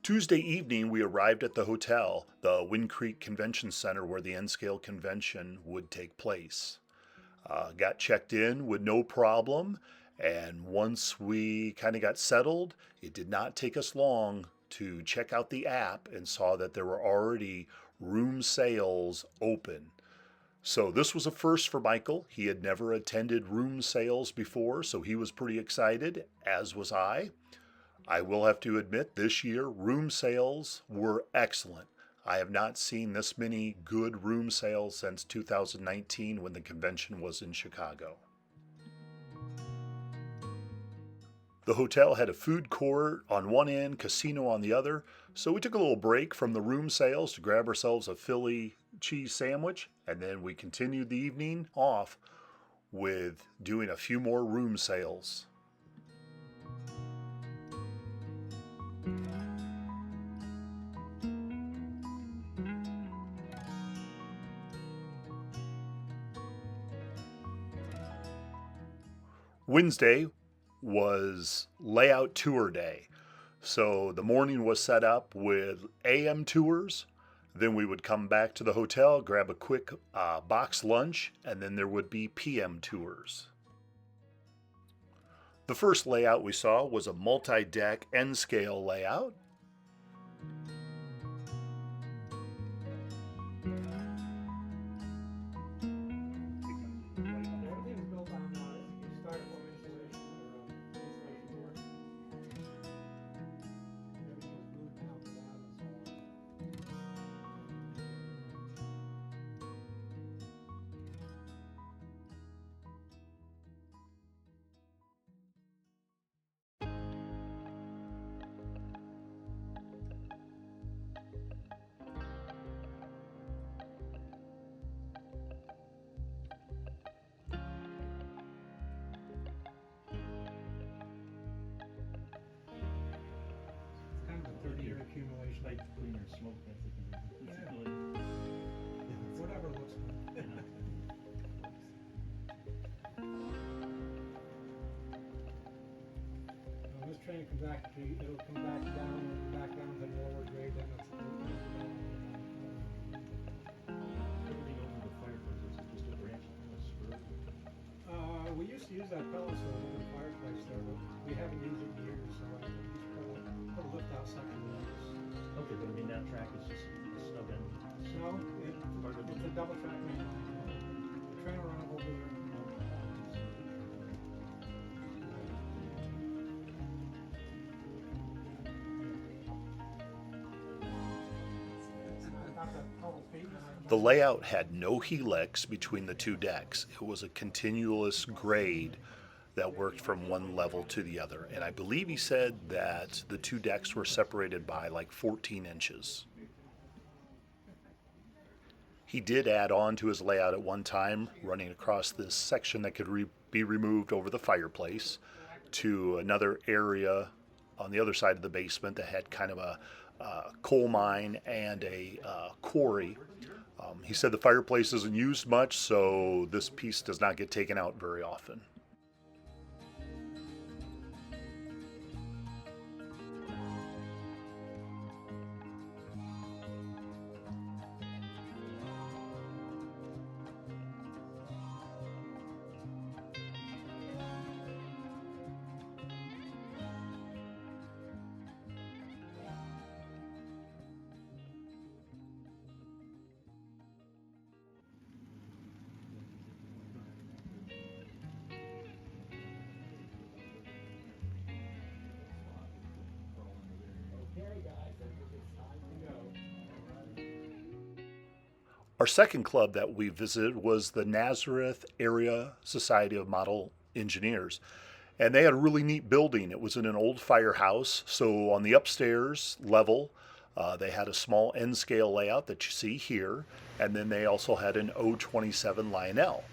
Tuesday evening, we arrived at the hotel, the Wind Creek Convention Center, where the N-Scale convention would take place. Got checked in with no problem, and once we kind of got settled, it did not take us long to check out the app and saw that there were already room sales open. So this was a first for Michael. He had never attended room sales before, so he was pretty excited, as was I. I will have to admit, this year, room sales were excellent. I have not seen this many good room sales since 2019 when the convention was in Chicago. The hotel had a food court on one end, casino on the other, so we took a little break from the room sales to grab ourselves a Philly cheese sandwich, and then we continued the evening off with doing a few more room sales. Wednesday was layout tour day. So the morning was set up with AM tours. Then we would come back to the hotel, grab a quick box lunch, and then there would be PM tours. The first layout we saw was a multi-deck N-scale layout. Accumulation. Like cleaner smoke that's Yeah. Whatever looks good. When this train comes back, it'll come back down to lower grade, then it's. everything over the fireplace is just a branch, a spur. We used to use that fellow saw over the fireplace there, but we haven't used it in years, so I just put a lift out section of this. Okay, but I mean that track is just a snug end. No, it's a double track main line. The train will run over there. The layout had no helix between the two decks. It was a continuous grade that worked from one level to the other. And I believe he said that the two decks were separated by like 14 inches. He did add on to his layout at one time, running across this section that could be removed over the fireplace to another area on the other side of the basement that had kind of a coal mine and a quarry. He said the fireplace isn't used much, so this piece does not get taken out very often. Our second club that we visited was the Nazareth Area Society of Model Engineers. And they had a really neat building. It was in an old firehouse. So on the upstairs level, they had a small N-scale layout that you see here. And then they also had an O27 Lionel.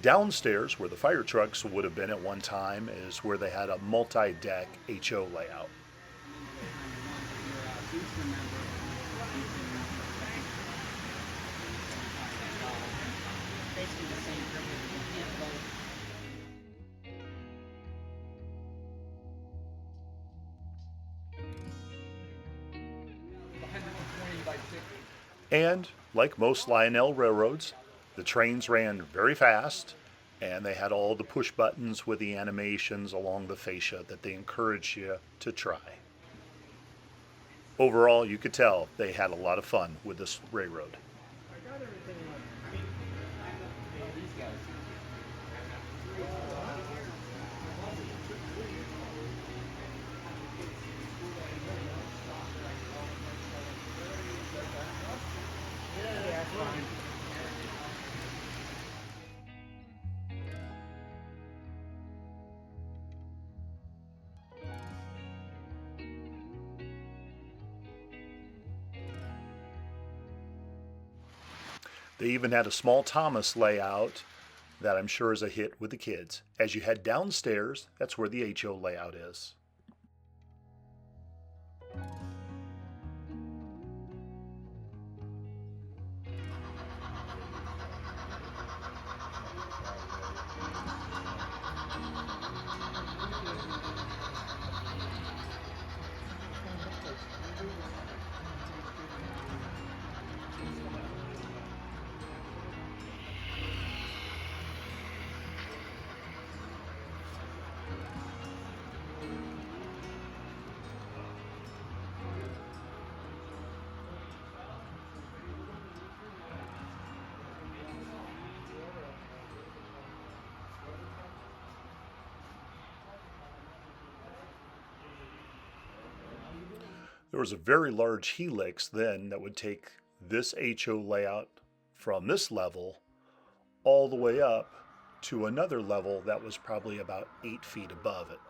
Downstairs, where the fire trucks would have been at one time, is where they had a multi-deck HO layout. And like most Lionel railroads, the trains ran very fast and they had all the push buttons with the animations along the fascia that they encourage you to try. Overall, you could tell they had a lot of fun with this railroad. I got everything They even had a small Thomas layout that I'm sure is a hit with the kids. As you head downstairs, that's where the HO layout is. There was a very large helix then that would take this HO layout from this level all the way up to another level that was probably about 8 feet above it.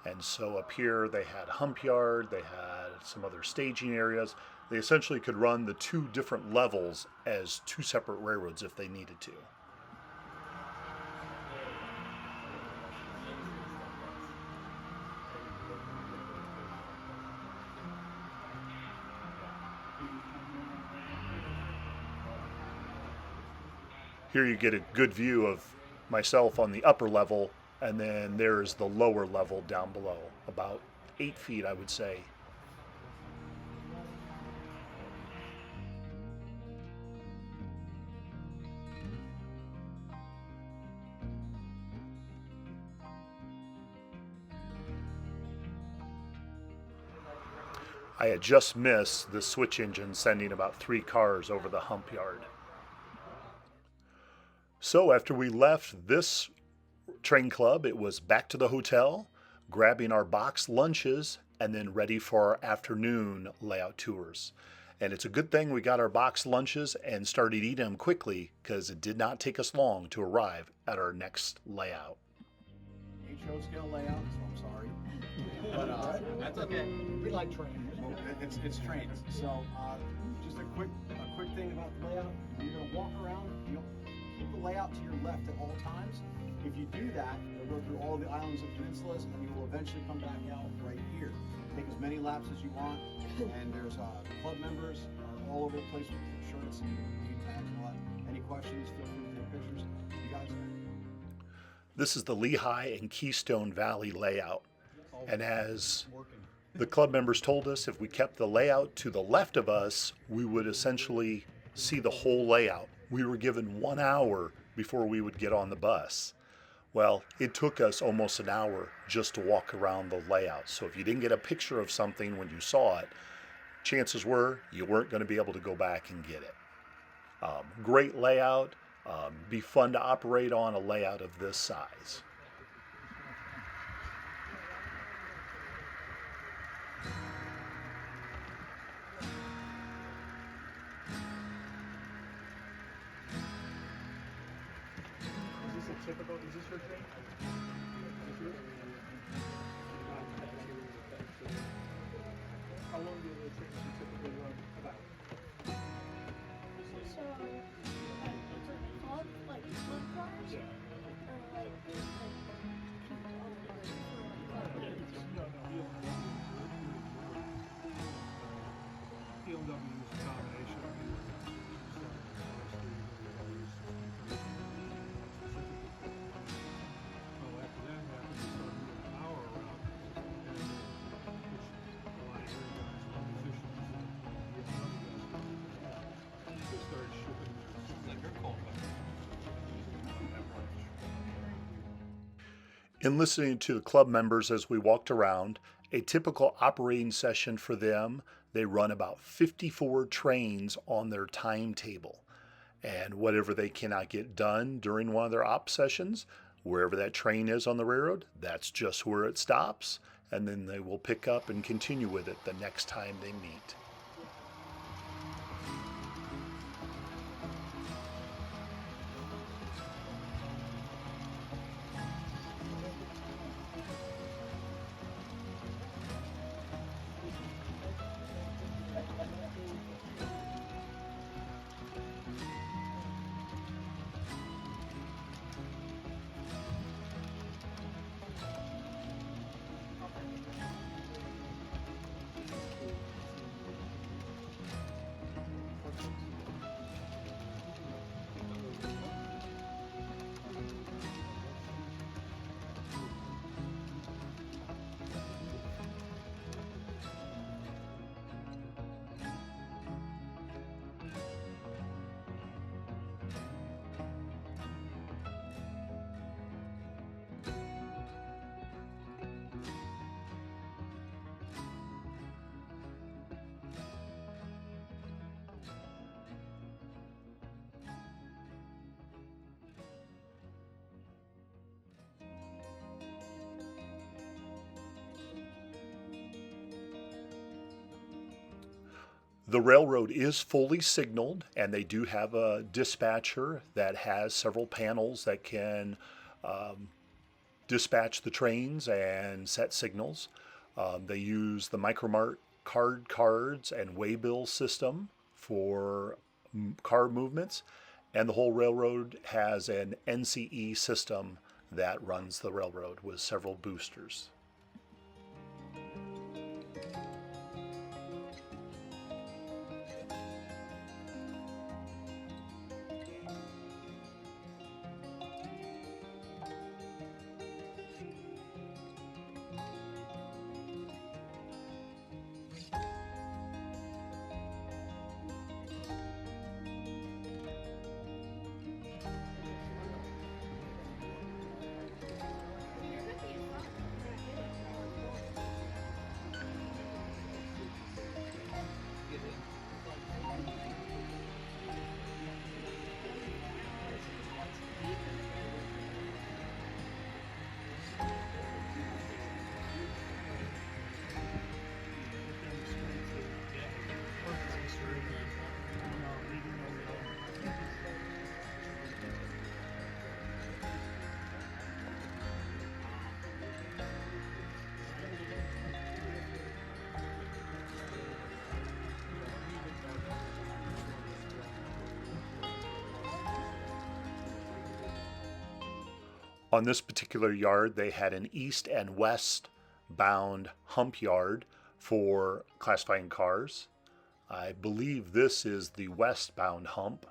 And so up here they had hump yard, they had some other staging areas. They essentially could run the two different levels as two separate railroads if they needed to. Here you get a good view of myself on the upper level, and then there's the lower level down below, about 8 feet, I would say. I had just missed the switch engine sending about 3 cars over the hump yard. So after we left this train club, it was back to the hotel, grabbing our box lunches, and then ready for our afternoon layout tours. And it's a good thing we got our box lunches and started eating them quickly, because it did not take us long to arrive at our next layout. HO scale layout, so I'm sorry. But That's okay. We like trains. it's trains. So just a quick thing about the layout. You're gonna walk around. You keep the layout to your left at all times. If you do that, you'll go through all the islands and peninsulas, and you will eventually come back out right here. Take as many laps as you want, and there's club members are all over the place with shirts and name tags and all that. Any questions? Feel free to take pictures. You guys. This is the Lehigh and Keystone Valley layout. And as the club members told us, if we kept the layout to the left of us, we would essentially see the whole layout. We were given 1 hour before we would get on the bus. Well, it took us almost an hour just to walk around the layout. So if you didn't get a picture of something when you saw it, chances were you weren't going to be able to go back and get it. Great layout. Be fun to operate on a layout of this size. Typical, is this your train? Is yours? How long do the trains typically run? About? So, it's like club, like club cars? Yeah. Or like people BMW is a combination of In listening to the club members as we walked around, a typical operating session for them, they run about 54 trains on their timetable. And whatever they cannot get done during one of their op sessions, wherever that train is on the railroad, that's just where it stops. And then they will pick up and continue with it the next time they meet. The railroad is fully signaled, and they do have a dispatcher that has several panels that can dispatch the trains and set signals. They use the Micromart cards and waybill system for car movements, and the whole railroad has an NCE system that runs the railroad with several boosters. On this particular yard, they had an east and west bound hump yard for classifying cars. I believe this is the westbound hump.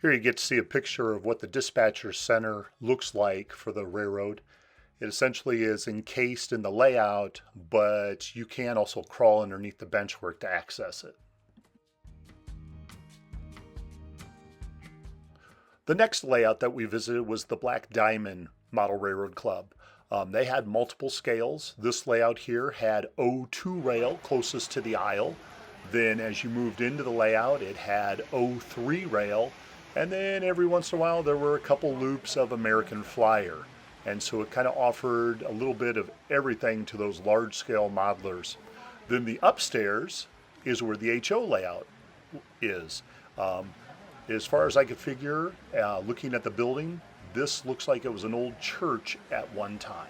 Here you get to see a picture of what the dispatcher center looks like for the railroad. It essentially is encased in the layout, but you can also crawl underneath the benchwork to access it. The next layout that we visited was the Black Diamond Model Railroad Club. They had multiple scales. This layout here had O2 rail closest to the aisle. Then as you moved into the layout, it had O3 rail. And then every once in a while, there were a couple loops of American Flyer. And so it kind of offered a little bit of everything to those large scale modelers. Then the upstairs is where the HO layout is. As far as I could figure, looking at the building, this looks like it was an old church at one time.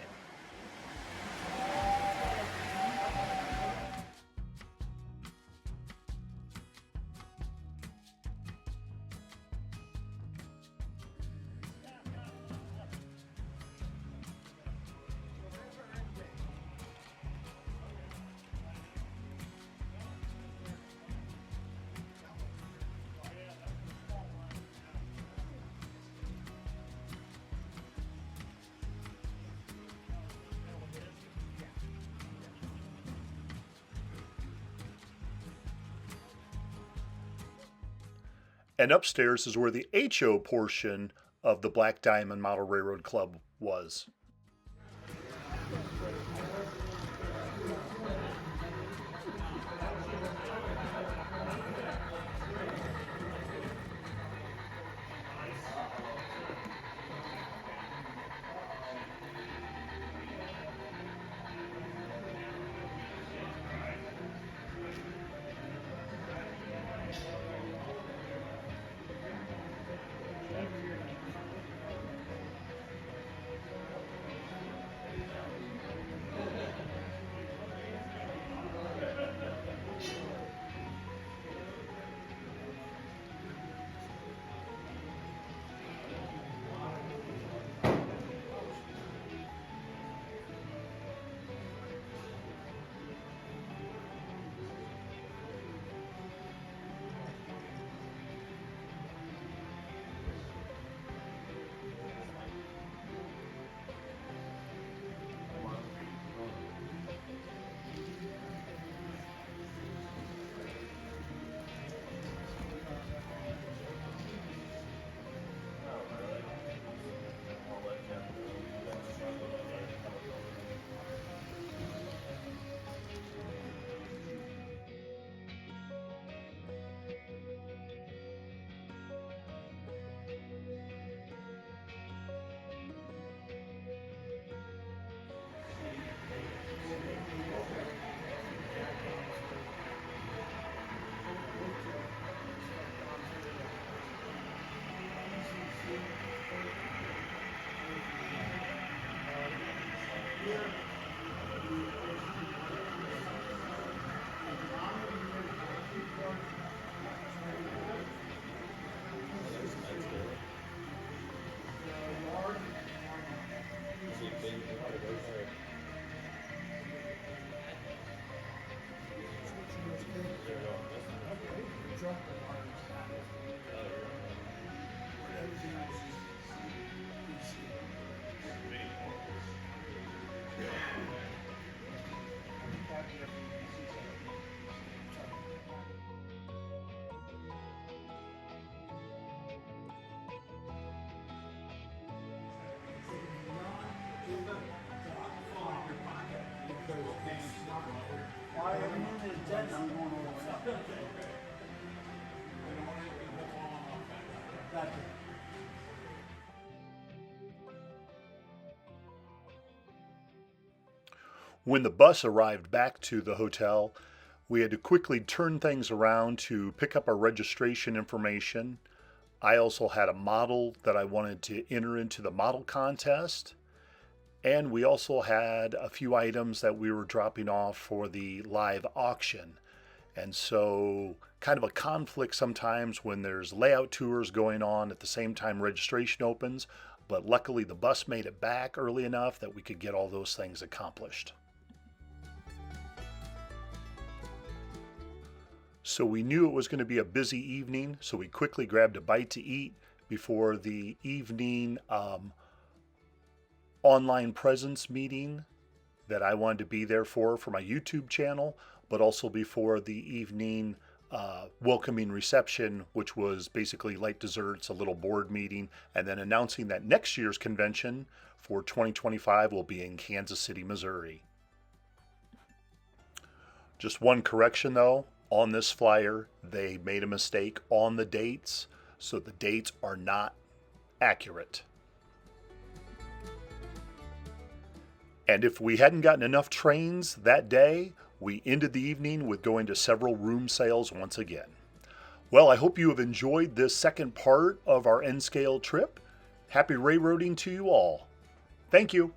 And upstairs is where the HO portion of the Black Diamond Model Railroad Club was. When the bus arrived back to the hotel, we had to quickly turn things around to pick up our registration information. I also had a model that I wanted to enter into the model contest. And we also had a few items that we were dropping off for the live auction. And so kind of a conflict sometimes when there's layout tours going on at the same time registration opens, but luckily the bus made it back early enough that we could get all those things accomplished. So we knew it was going to be a busy evening, so we quickly grabbed a bite to eat before the evening online presence meeting that I wanted to be there for my YouTube channel, but also before the evening welcoming reception, which was basically light desserts, a little board meeting, and then announcing that next year's convention for 2025 will be in Kansas City, Missouri. Just one correction though, on this flyer, they made a mistake on the dates, so the dates are not accurate. And if we hadn't gotten enough trains that day, we ended the evening with going to several room sales once again. Well, I hope you have enjoyed this second part of our N-Scale trip. Happy railroading to you all. Thank you.